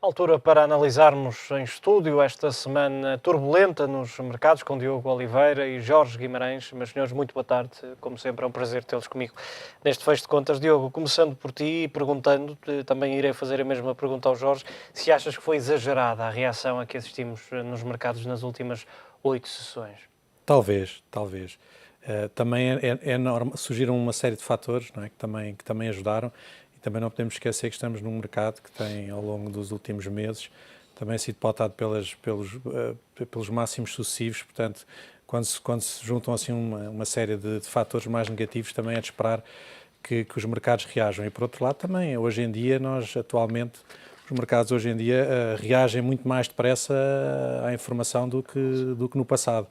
Altura para analisarmos em estúdio esta semana turbulenta nos mercados com Diogo Oliveira e Jorge Guimarães. Meus senhores, muito boa tarde. Como sempre, é um prazer tê-los comigo neste fecho de contas. Diogo, começando por ti e perguntando-te, também irei fazer a mesma pergunta ao Jorge, se achas que foi exagerada a reação a que assistimos nos mercados nas últimas 8 sessões? Talvez. Também é normal, surgiram uma série de fatores, não é, que também ajudaram. Também não podemos esquecer que estamos num mercado que tem, ao longo dos últimos meses, também sido pautado pelos máximos sucessivos. Portanto, quando se juntam assim uma série de fatores mais negativos, também é de esperar que os mercados reajam. E, por outro lado, também, hoje em dia, os mercados hoje em dia reagem muito mais depressa à informação do que no passado.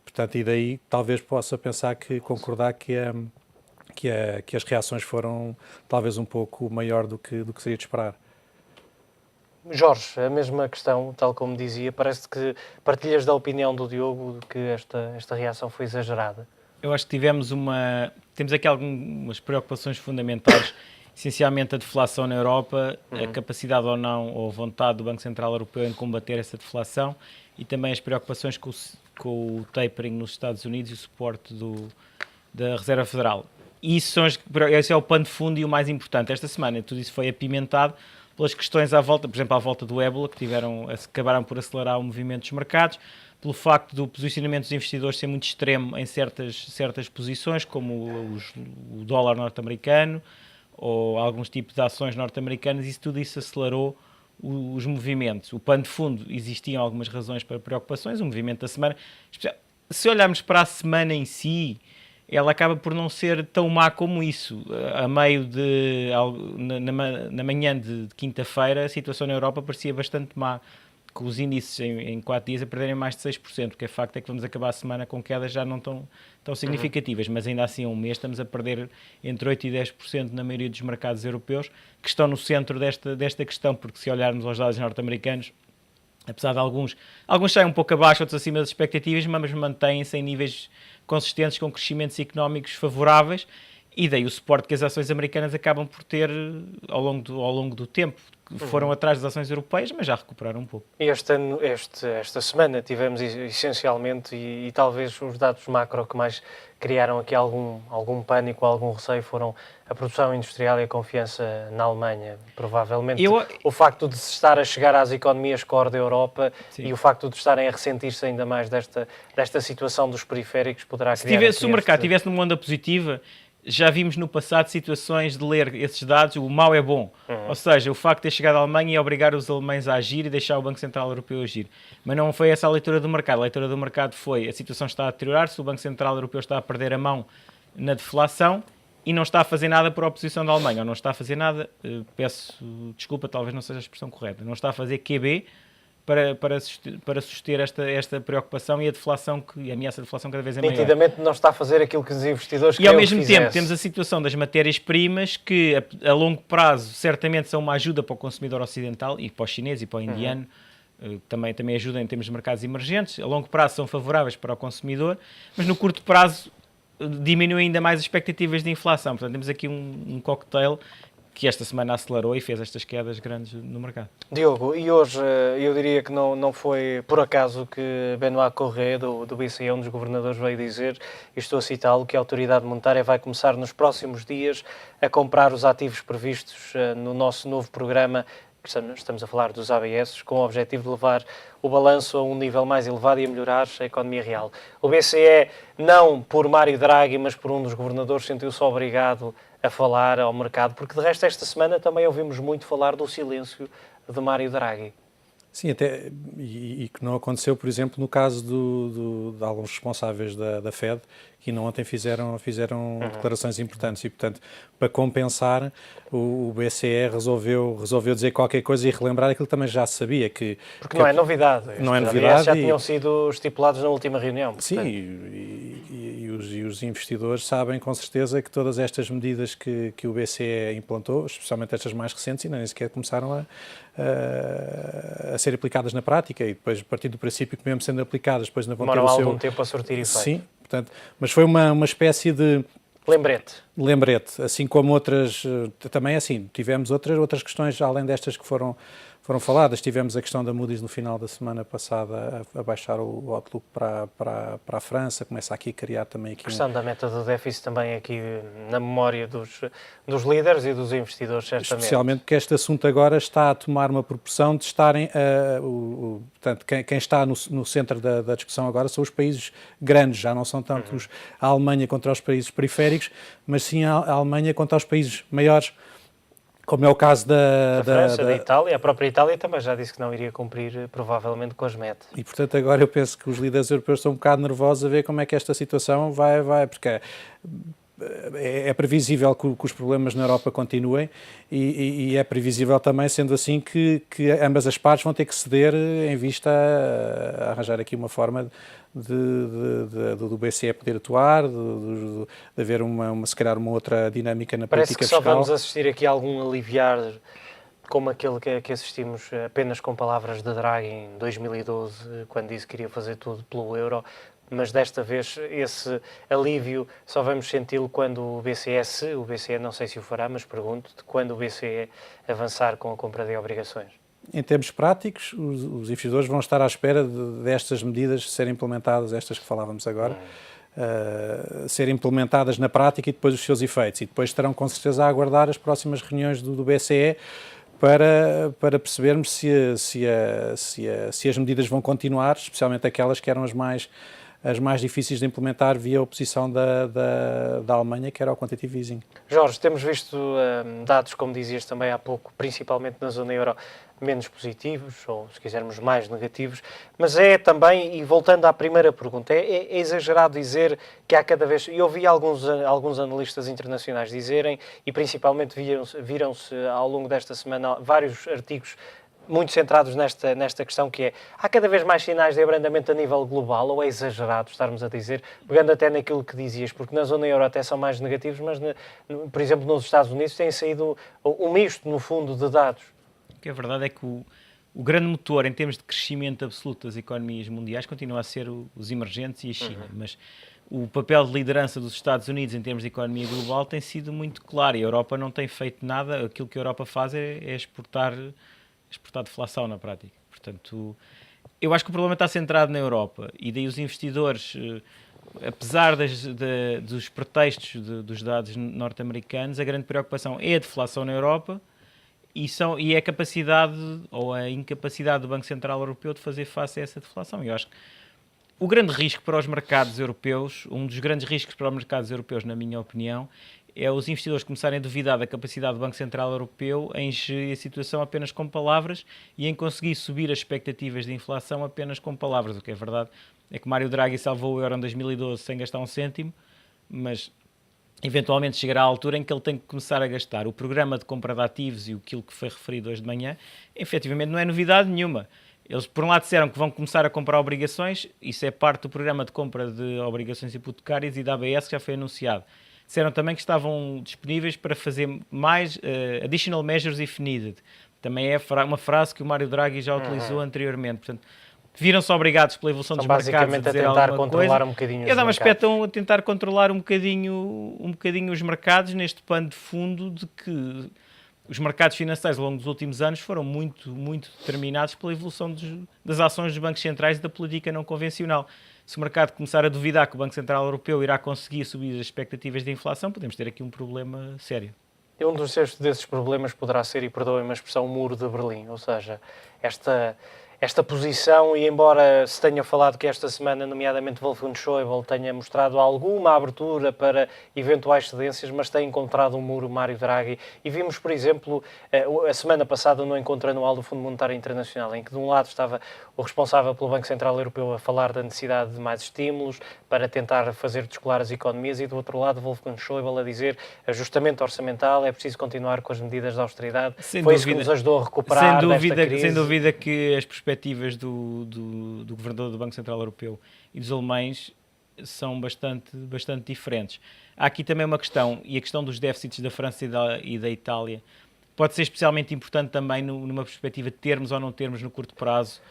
Portanto, e daí talvez possa concordar que as reações foram talvez um pouco maior do que seria de esperar. Jorge, a mesma questão, tal como dizia, parece que partilhas da opinião do Diogo de que esta reação foi exagerada. Eu acho que temos aqui algumas preocupações fundamentais, essencialmente a deflação na Europa, a capacidade ou não, ou vontade do Banco Central Europeu em combater essa deflação e também as preocupações com o tapering nos Estados Unidos e o suporte da Reserva Federal. Esse é o pano de fundo e o mais importante. Esta semana tudo isso foi apimentado pelas questões à volta, por exemplo, à volta do ébola, que acabaram por acelerar o movimento dos mercados, pelo facto do posicionamento dos investidores ser muito extremo em certas posições, como o dólar norte-americano ou alguns tipos de ações norte-americanas, e tudo isso acelerou os movimentos. O pano de fundo, existiam algumas razões para preocupações, o movimento da semana. Se olharmos para a semana em si, ela acaba por não ser tão má como isso. Na manhã de quinta-feira, a situação na Europa parecia bastante má, com os índices em 4 dias a perderem mais de 6%, porque o facto é que vamos acabar a semana com quedas já não tão significativas, mas ainda assim, um mês estamos a perder entre 8% e 10% na maioria dos mercados europeus, que estão no centro desta questão, porque se olharmos aos dados norte-americanos, apesar de alguns saem um pouco abaixo, outros acima das expectativas, mas mantêm-se em níveis consistentes com crescimentos económicos favoráveis, e daí o suporte que as ações americanas acabam por ter ao longo do tempo. Foram atrás das ações europeias, mas já recuperaram um pouco. Esta semana tivemos essencialmente, e talvez os dados macro que mais criaram aqui algum pânico, algum receio, foram a produção industrial e a confiança na Alemanha. Provavelmente o facto de se estar a chegar às economias core da Europa, sim, e o facto de estarem a ressentir-se ainda mais desta situação dos periféricos poderá criar... Se o mercado estivesse numa onda positiva, já vimos no passado situações de ler esses dados, o mau é bom. Ou seja, o facto de ter chegado à Alemanha e obrigar os alemães a agir e deixar o Banco Central Europeu agir. Mas não foi essa a leitura do mercado. A leitura do mercado foi: a situação está a deteriorar-se, o Banco Central Europeu está a perder a mão na deflação e não está a fazer nada por oposição da Alemanha. Ou não está a fazer nada, peço desculpa, talvez não seja a expressão correta, não está a fazer QB para suster esta preocupação e a ameaça de deflação cada vez é maior. Nitidamente não está a fazer aquilo que os investidores queriam. E ao mesmo tempo temos a situação das matérias-primas que a longo prazo certamente são uma ajuda para o consumidor ocidental e para o chinês e para o indiano, também ajudam em termos de mercados emergentes. A longo prazo são favoráveis para o consumidor, mas no curto prazo diminuem ainda mais as expectativas de inflação. Portanto, temos aqui um cocktail que esta semana acelerou e fez estas quedas grandes no mercado. Diogo, e hoje eu diria que não foi por acaso que Benoît Cœuré, do BCE, um dos governadores, veio dizer, e estou a citá-lo, que a autoridade monetária vai começar nos próximos dias a comprar os ativos previstos no nosso novo programa, que estamos a falar dos ABS, com o objetivo de levar o balanço a um nível mais elevado e a melhorar a economia real. O BCE, não por Mário Draghi, mas por um dos governadores, sentiu-se obrigado a falar ao mercado, porque de resto esta semana também ouvimos muito falar do silêncio de Mário Draghi. Sim, e que não aconteceu, por exemplo, no caso de alguns responsáveis da Fed, que ainda ontem fizeram declarações importantes e, portanto, para compensar, o BCE resolveu dizer qualquer coisa e relembrar aquilo que também já se sabia. Porque não é novidade. Não é novidade. Já tinham sido estipulados na última reunião. Portanto. Sim, e os investidores sabem com certeza que todas estas medidas que o BCE implantou, especialmente estas mais recentes, ainda nem sequer começaram a ser aplicadas na prática, e depois, a partir do princípio que mesmo sendo aplicadas, depois não vão ter o seu... algum tempo a surtir efeito. Sim, portanto, mas foi uma espécie de Lembrete, assim como outras, também assim, tivemos outras questões, além destas que foram faladas. Tivemos a questão da Moody's no final da semana passada a baixar o outlook para a França, começa aqui a criar também aqui... A questão da meta do déficit também aqui na memória dos líderes e dos investidores, certamente. Especialmente porque este assunto agora está a tomar uma proporção de estarem... portanto, quem está no centro da discussão agora são os países grandes, já não são tanto a Alemanha contra os países periféricos, mas sim a Alemanha contra os países maiores, como é o caso da França, da Itália. A própria Itália também já disse que não iria cumprir, provavelmente, com as metas. E, portanto, agora eu penso que os líderes europeus estão um bocado nervosos a ver como é que esta situação vai porque é previsível que os problemas na Europa continuem e é previsível também, sendo assim, que ambas as partes vão ter que ceder em vista a arranjar aqui uma forma do BCE poder atuar, de haver se calhar uma outra dinâmica na política fiscal. Parece que só vamos assistir aqui a algum aliviar como aquele que assistimos apenas com palavras de Draghi em 2012, quando disse que queria fazer tudo pelo euro, mas desta vez esse alívio só vamos senti-lo quando o BCE não sei se o fará, mas pergunto, quando o BCE avançar com a compra de obrigações. Em termos práticos, os investidores vão estar à espera destas medidas serem implementadas, estas que falávamos agora, serem implementadas na prática e depois os seus efeitos. E depois estarão com certeza a aguardar as próximas reuniões do BCE para percebermos se as medidas vão continuar, especialmente aquelas que eram as mais difíceis de implementar via a oposição da Alemanha, que era o quantitative easing. Jorge, temos visto dados, como dizias também há pouco, principalmente na zona euro, menos positivos, ou se quisermos mais negativos, mas é também, e voltando à primeira pergunta, é exagerado dizer que há cada vez, eu ouvi alguns analistas internacionais dizerem, e principalmente viram-se ao longo desta semana vários artigos muito centrados nesta questão que é, há cada vez mais sinais de abrandamento a nível global, ou é exagerado estarmos a dizer, pegando até naquilo que dizias, porque na zona euro até são mais negativos, mas, por exemplo, nos Estados Unidos tem saído um misto, no fundo, de dados. O que é verdade é que o grande motor em termos de crescimento absoluto das economias mundiais continua a ser os emergentes e a China, mas o papel de liderança dos Estados Unidos em termos de economia global tem sido muito claro e a Europa não tem feito nada, aquilo que a Europa faz é exportar deflação na prática. Portanto, eu acho que o problema está centrado na Europa e daí os investidores, apesar dos pretextos dos dados norte-americanos, a grande preocupação é a deflação na Europa e é a capacidade ou a incapacidade do Banco Central Europeu de fazer face a essa deflação. Eu acho que o grande risco para os mercados europeus, um dos grandes riscos para os mercados europeus, na minha opinião, é os investidores começarem a duvidar da capacidade do Banco Central Europeu em gerir a situação apenas com palavras e em conseguir subir as expectativas de inflação apenas com palavras. O que é verdade é que Mário Draghi salvou o euro em 2012 sem gastar um cêntimo, mas eventualmente chegará à altura em que ele tem que começar a gastar. O programa de compra de ativos e aquilo que foi referido hoje de manhã, efetivamente não é novidade nenhuma. Eles, por um lado, disseram que vão começar a comprar obrigações, isso é parte do programa de compra de obrigações hipotecárias e da ABS que já foi anunciado. Disseram também que estavam disponíveis para fazer mais additional measures if needed. Também é uma frase que o Mário Draghi já utilizou anteriormente. Portanto, viram-se obrigados pela evolução dos mercados a dizer tentar alguma controlar coisa. Um bocadinho Eu dá uma espécie a tentar controlar um bocadinho os mercados neste pano de fundo de que os mercados financeiros ao longo dos últimos anos foram muito, muito determinados pela evolução das ações dos bancos centrais e da política não convencional. Se o mercado começar a duvidar que o Banco Central Europeu irá conseguir subir as expectativas de inflação, podemos ter aqui um problema sério. E um desses problemas poderá ser, e perdoem-me a expressão, o muro de Berlim, ou seja, esta posição, e embora se tenha falado que esta semana, nomeadamente Wolfgang Schäuble, tenha mostrado alguma abertura para eventuais cedências, mas tem encontrado um muro Mário Draghi. E vimos, por exemplo, a semana passada no encontro anual do Fundo Monetário Internacional, em que de um lado estava o responsável pelo Banco Central Europeu a falar da necessidade de mais estímulos para tentar fazer descolar as economias, e do outro lado Wolfgang Schäuble a dizer ajustamento orçamental, é preciso continuar com as medidas de austeridade. Foi isso que nos ajudou a recuperar desta crise. Sem dúvida que as perspectivas do governador do Banco Central Europeu e dos alemães são bastante diferentes. Há aqui também uma questão, e a questão dos déficits da França e da Itália pode ser especialmente importante também numa perspectiva de termos ou não termos no curto prazo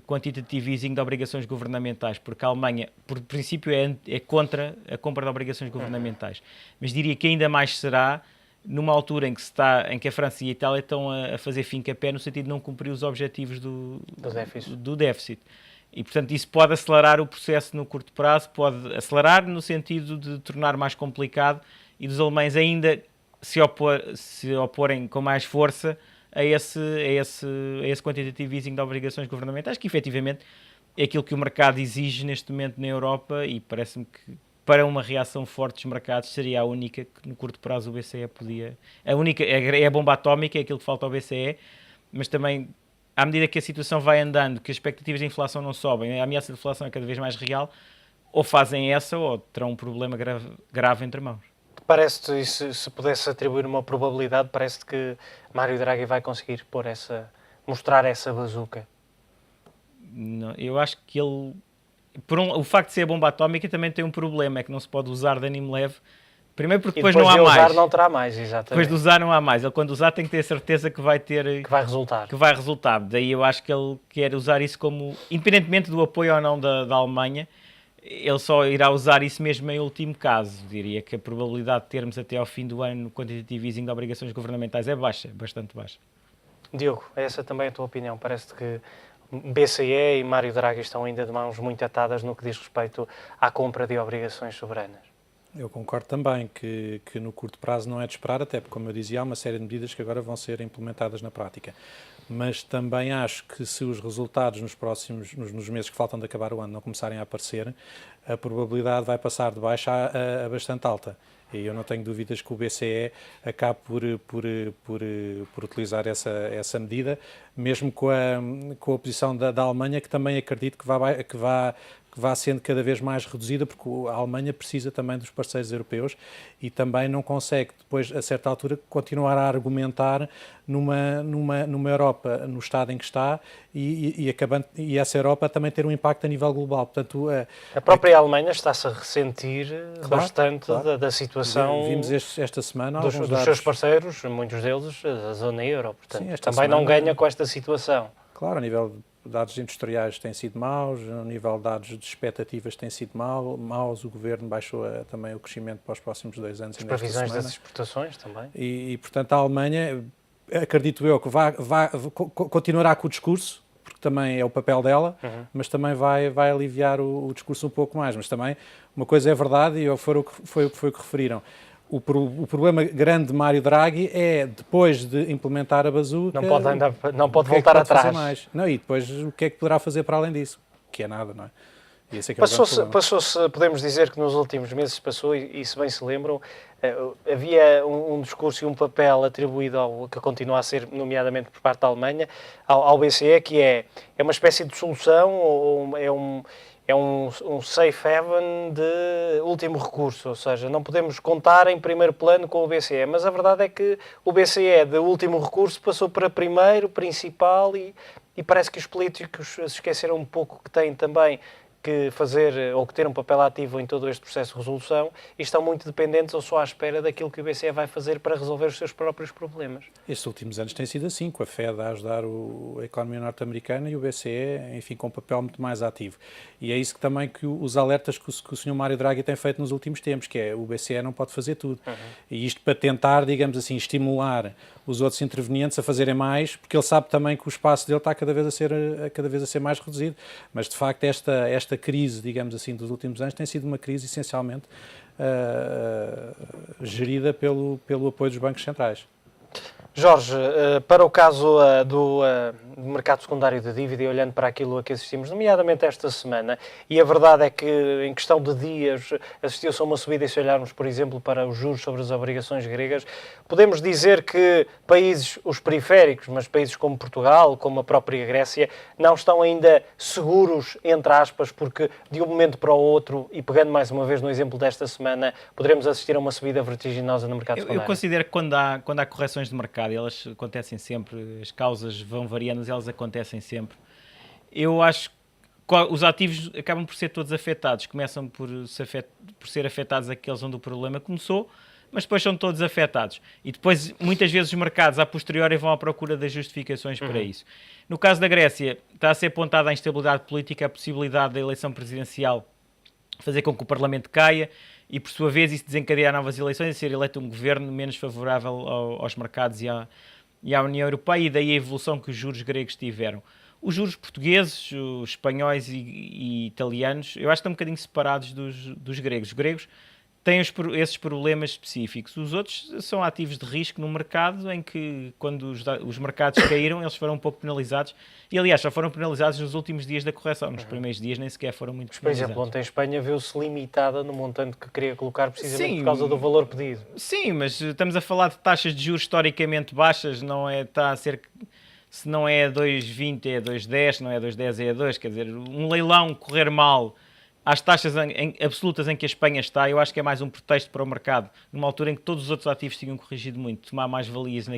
quantitative easing de obrigações governamentais, porque a Alemanha, por princípio, é contra a compra de obrigações governamentais. Mas diria que ainda mais será numa altura em que a França e a Itália estão a fazer fim-capé no sentido de não cumprir os objetivos do déficit. E, portanto, isso pode acelerar o processo no curto prazo, pode acelerar no sentido de tornar mais complicado e dos alemães ainda se oporem com mais força a esse quantitative easing de obrigações governamentais, que efetivamente é aquilo que o mercado exige neste momento na Europa, e parece-me que para uma reação forte dos mercados seria a única que no curto prazo o BCE podia... É a bomba atómica, é aquilo que falta ao BCE, mas também, à medida que a situação vai andando, que as expectativas de inflação não sobem, a ameaça de inflação é cada vez mais real, ou fazem essa ou terão um problema grave entre mãos. Parece-te, se pudesse atribuir uma probabilidade, parece-te que Mário Draghi vai conseguir mostrar essa bazuca? Não, eu acho que ele... o facto de ser a bomba atómica também tem um problema, é que não se pode usar de ânimo leve. Primeiro porque depois não há mais. Usar não terá mais, exatamente. Depois de usar não há mais. Ele quando usar tem que ter certeza que vai resultar. Que vai resultar. Daí eu acho que ele quer usar isso como, independentemente do apoio ou não da Alemanha, ele só irá usar isso mesmo em último caso. Diria que a probabilidade de termos até ao fim do ano quantitative easing de obrigações governamentais é baixa, bastante baixa. Diogo, essa também é a tua opinião? Parece-te que BCE e Mário Draghi estão ainda de mãos muito atadas no que diz respeito à compra de obrigações soberanas? Eu concordo também que no curto prazo não é de esperar, até porque, como eu dizia, há uma série de medidas que agora vão ser implementadas na prática. Mas também acho que se os resultados nos meses que faltam de acabar o ano não começarem a aparecer, a probabilidade vai passar de baixa a bastante alta. E eu não tenho dúvidas que o BCE acabe por utilizar essa medida, mesmo com a oposição da Alemanha, que também acredito que vá sendo cada vez mais reduzida, porque a Alemanha precisa também dos parceiros europeus e também não consegue depois, a certa altura, continuar a argumentar numa Europa no estado em que está e essa Europa também ter um impacto a nível global. Portanto, a própria Alemanha está-se a ressentir bastante da situação. Vimos esta semana dos seus parceiros, muitos deles, a zona euro. Portanto, sim, também não ganha com esta situação. Claro, a nível de dados industriais têm sido maus, a nível de dados de expectativas têm sido maus, o Governo baixou também o crescimento para os próximos 2 anos. As previsões das exportações também. E, portanto, a Alemanha, acredito eu, que continuará com o discurso, porque também é o papel dela, mas também vai aliviar o discurso um pouco mais. Mas também, uma coisa é verdade, e foi o que referiram, o problema grande de Mário Draghi é, depois de implementar a bazuca... Não pode voltar atrás. Mais. Não, e depois o que é que poderá fazer para além disso? Que é nada, não é? E esse é que passou-se, podemos dizer que nos últimos meses passou, e se bem se lembram, havia um discurso e um papel atribuído ao que continua a ser, nomeadamente por parte da Alemanha, ao BCE, que é uma espécie de solução, ou é um safe haven de último recurso, ou seja, não podemos contar em primeiro plano com o BCE, mas a verdade é que o BCE de último recurso passou para primeiro, principal, e parece que os políticos se esqueceram um pouco que têm também que fazer ou que ter um papel ativo em todo este processo de resolução e estão muito dependentes ou só à espera daquilo que o BCE vai fazer para resolver os seus próprios problemas. Estes últimos anos tem sido assim, com a Fed a ajudar a economia norte-americana e o BCE, enfim, com um papel muito mais ativo. E é isso que também que os alertas que o Sr. Mário Draghi tem feito nos últimos tempos, que é o BCE não pode fazer tudo. E isto para tentar, digamos assim, estimular os outros intervenientes a fazerem mais, porque ele sabe também que o espaço dele está cada vez a ser mais reduzido. Mas, de facto, esta crise, digamos assim, dos últimos anos tem sido uma crise essencialmente gerida pelo apoio dos bancos centrais. Jorge, para o caso do mercado secundário de dívida e olhando para aquilo a que assistimos, nomeadamente esta semana, e a verdade é que em questão de dias assistiu-se a uma subida, e se olharmos, por exemplo, para os juros sobre as obrigações gregas, podemos dizer que países, os periféricos, mas países como Portugal, como a própria Grécia, não estão ainda seguros, entre aspas, porque de um momento para o outro, e pegando mais uma vez no exemplo desta semana, poderemos assistir a uma subida vertiginosa no mercado secundário. Eu considero que quando há correções de mercado, e elas acontecem sempre, as causas vão variando, mas elas acontecem sempre. Eu acho que os ativos acabam por ser todos afetados, começam por ser afetados aqueles onde o problema começou, mas depois são todos afetados. E depois, muitas vezes, os mercados, a posteriori, vão à procura das justificações para isso. No caso da Grécia, está a ser apontada a instabilidade política, a possibilidade da eleição presidencial fazer com que o Parlamento caia e, por sua vez, isso desencadear novas eleições e ser eleito um governo menos favorável aos mercados e à União Europeia, e daí a evolução que os juros gregos tiveram. Os juros portugueses, os espanhóis e italianos, eu acho que estão um bocadinho separados dos gregos. Os gregos têm esses problemas específicos. Os outros são ativos de risco no mercado, em que, quando os mercados caíram, eles foram um pouco penalizados. E, aliás, só foram penalizados nos últimos dias da correção. Nos primeiros dias nem sequer foram muito penalizados. Por exemplo, ontem a Espanha viu-se limitada no montante que queria colocar, precisamente por causa do valor pedido. Sim, mas estamos a falar de taxas de juros historicamente baixas, não é? Está a ser... Se não é a 2,20 é a 2,10, se não é a 2,10 é a 2, quer dizer, um leilão correr mal às taxas absolutas em que a Espanha está, eu acho que é mais um pretexto para o mercado, numa altura em que todos os outros ativos tinham corrigido muito, tomar mais valias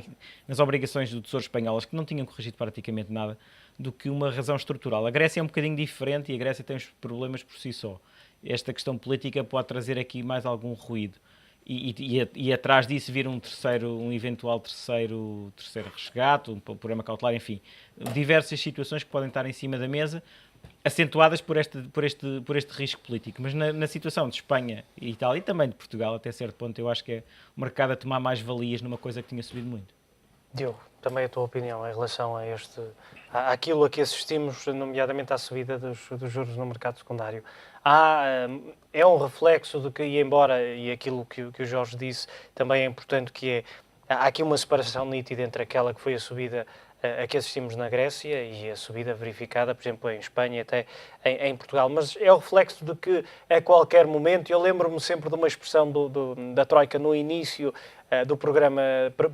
nas obrigações do Tesouro Espanhol, que não tinham corrigido praticamente nada, do que uma razão estrutural. A Grécia é um bocadinho diferente e a Grécia tem os problemas por si só. Esta questão política pode trazer aqui mais algum ruído. E atrás disso vir um eventual terceiro resgate, um programa cautelar, enfim, diversas situações que podem estar em cima da mesa, acentuadas por este risco político. Mas na situação de Espanha e Itália, e também de Portugal, até certo ponto, eu acho que é o mercado a tomar mais valias numa coisa que tinha subido muito. Diogo, também a tua opinião em relação àquilo a que assistimos, nomeadamente à subida dos juros no mercado secundário. É um reflexo de que, e embora, e aquilo que o Jorge disse, também é importante, há aqui uma separação nítida entre aquela que foi a subida a que assistimos na Grécia e a subida verificada, por exemplo, em Espanha e até em Portugal. Mas é o reflexo de que a qualquer momento, eu lembro-me sempre de uma expressão da Troika no início do programa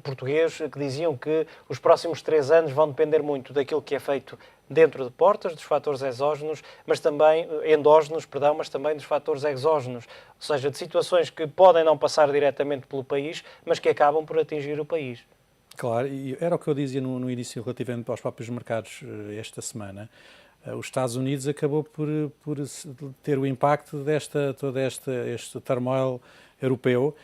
português, que diziam que os próximos 3 anos vão depender muito daquilo que é feito dentro de portas, dos fatores exógenos, mas também endógenos, mas também dos fatores exógenos, ou seja, de situações que podem não passar diretamente pelo país, mas que acabam por atingir o país. Claro, e era o que eu dizia no início relativamente aos próprios mercados esta semana. Os Estados Unidos acabou por ter o impacto todo este turmoil europeu,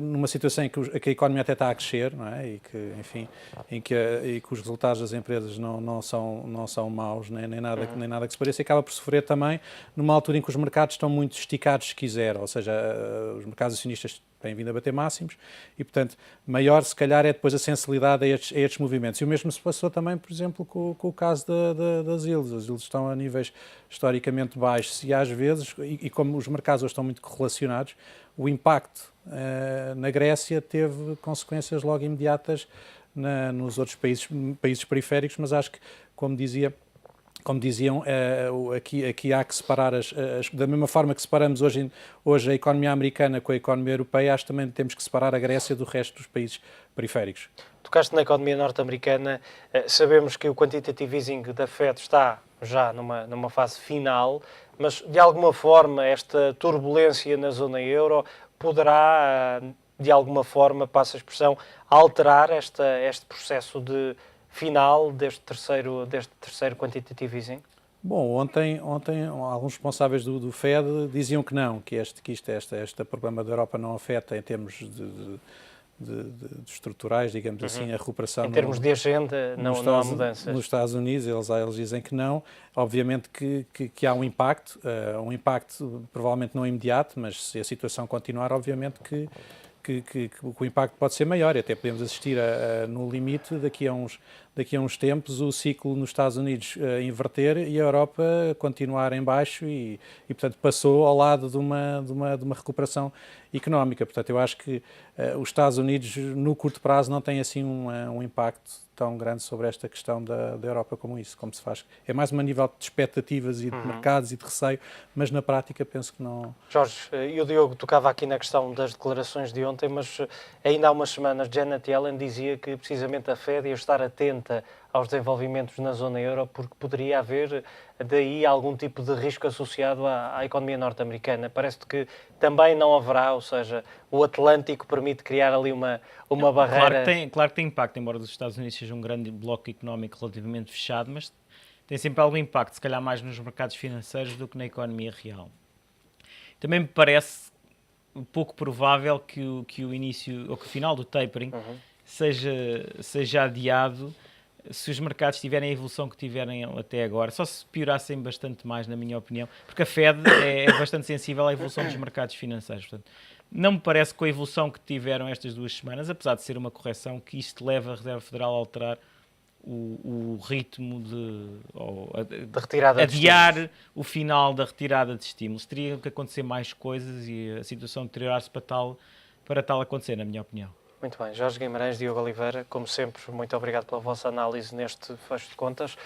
numa situação em que a economia até está a crescer, não é? E que, enfim, em que os resultados das empresas não são maus, nem nada que se pareça, e acaba por sofrer também numa altura em que os mercados estão muito esticados, se quiser, ou seja, os mercados acionistas têm vindo a bater máximos e, portanto, maior se calhar é depois a sensibilidade a estes movimentos. E o mesmo se passou também, por exemplo, com o caso das ilhas. As ilhas estão a níveis historicamente baixos e às vezes, e como os mercados hoje estão muito correlacionados, o impacto na Grécia teve consequências logo imediatas nos outros países periféricos, mas acho que, como diziam, aqui há que separar, da mesma forma que separamos hoje a economia americana com a economia europeia, acho que também temos que separar a Grécia do resto dos países periféricos. Tocaste na economia norte-americana, sabemos que o quantitative easing da FED está já numa fase final, mas de alguma forma esta turbulência na zona euro poderá, de alguma forma, passa a expressão, alterar este processo de final deste terceiro quantitative easing? Bom, ontem alguns responsáveis do FED diziam que não, que este problema da Europa não afeta em termos de estruturais, digamos assim, a recuperação. Em termos de agenda, não há mudanças. Nos Estados Unidos, eles dizem que não. Obviamente que há um impacto provavelmente não imediato, mas se a situação continuar, obviamente que o impacto pode ser maior e até podemos assistir no limite, daqui a uns tempos, o ciclo nos Estados Unidos inverter e a Europa continuar em baixo e portanto, passou ao lado de uma recuperação económica. Portanto, eu acho que os Estados Unidos, no curto prazo, não têm assim um impacto tão grande sobre esta questão da Europa como se faz. É mais um nível de expectativas e de mercados e de receio, mas na prática penso que não... Jorge, e o Diogo tocava aqui na questão das declarações de ontem, mas ainda há umas semanas Janet Yellen dizia que precisamente a Fed ia estar atenta aos desenvolvimentos na zona euro porque poderia haver daí algum tipo de risco associado à economia norte-americana. Parece-te que também não haverá, ou seja, o Atlântico permite criar ali uma barreira... Claro que tem impacto, embora os Estados Unidos seja um grande bloco económico relativamente fechado, mas tem sempre algum impacto, se calhar mais nos mercados financeiros do que na economia real. Também me parece pouco provável que o início, ou que o final do tapering seja adiado se os mercados tiverem a evolução que tiverem até agora, só se piorassem bastante mais, na minha opinião, porque a Fed é bastante sensível à evolução dos mercados financeiros. Portanto, não me parece que com a evolução que tiveram estas 2 semanas, apesar de ser uma correção, que isto leva a Reserva Federal a alterar o ritmo de retirada de adiar o final da retirada de estímulos. Teria que acontecer mais coisas e a situação deteriorar-se para tal acontecer, na minha opinião. Muito bem, Jorge Guimarães, Diogo Oliveira, como sempre, muito obrigado pela vossa análise neste fecho de contas.